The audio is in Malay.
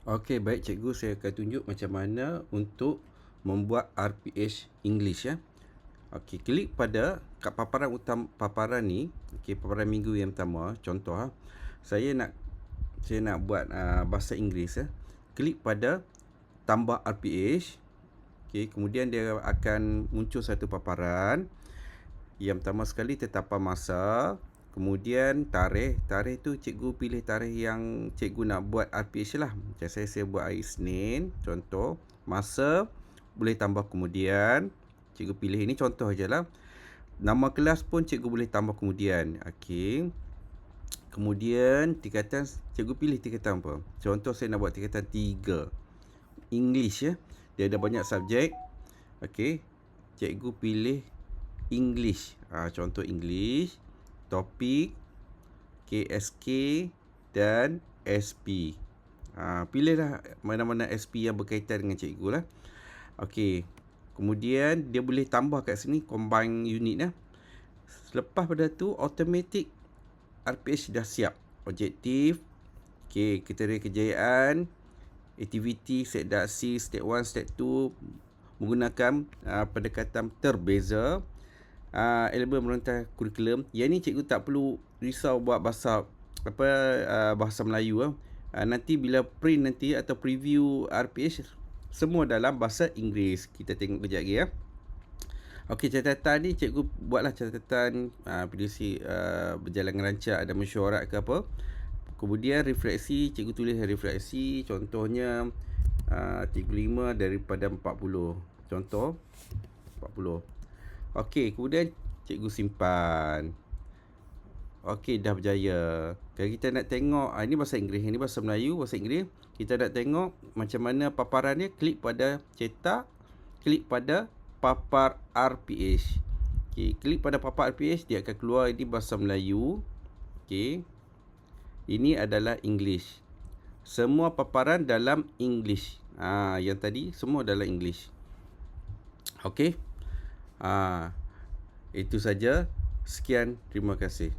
Okey, baik cikgu, saya akan tunjuk macam mana untuk membuat RPH English ya. Okey, klik pada kat paparan paparan ni, okey, paparan minggu yang pertama, contoh saya nak buat bahasa Inggeris ya. Klik pada tambah RPH. Okey, kemudian dia akan muncul satu paparan. Yang pertama sekali tetapan masa, kemudian tarikh. Tarikh tu cikgu pilih tarikh yang cikgu nak buat RPH lah. Macam saya buat hari Isnin, contoh. Masa boleh tambah kemudian. Cikgu pilih ini contoh je lah. Nama kelas pun cikgu boleh tambah kemudian. Okey. Kemudian tingkatan, cikgu pilih tingkatan apa. Contoh saya nak buat tingkatan 3. English ya. Dia ada banyak subjek. Okey. Cikgu pilih English. Contoh English, topik, KSK dan SP. Pilihlah mana-mana SP yang berkaitan dengan cikgu lah. Okey. Kemudian dia boleh tambah kat sini combine unit ya. Selepas pada tu automatic RPH dah siap. Objektif, okey, kriteria kejayaan, aktiviti, step step 1, step 2 menggunakan pendekatan terbeza. Elemen merontai kurikulum. Yang ni cikgu tak perlu risau buat bahasa bahasa Melayu nanti bila print nanti atau preview RPH semua dalam bahasa Inggeris. Kita tengok kejap lagi ya. Okey, catatan ni cikgu buatlah catatan PDC berjalan dengan lancar, ada mesyuarat ke apa. Kemudian refleksi, cikgu tulis refleksi, contohnya 35 daripada 40. Contoh 40. Okey, kemudian cikgu simpan. Okey, dah berjaya. Kalau kita nak tengok, ini bahasa Inggeris, ini bahasa Melayu, bahasa Inggeris. Kita nak tengok macam mana paparan dia, klik pada cetak, klik pada papar RPH. Okey, klik pada papar RPH, dia akan keluar ini bahasa Melayu. Okey. Ini adalah English. Semua paparan dalam English. Yang tadi semua dalam English. Okey. Itu saja. Sekian, terima kasih.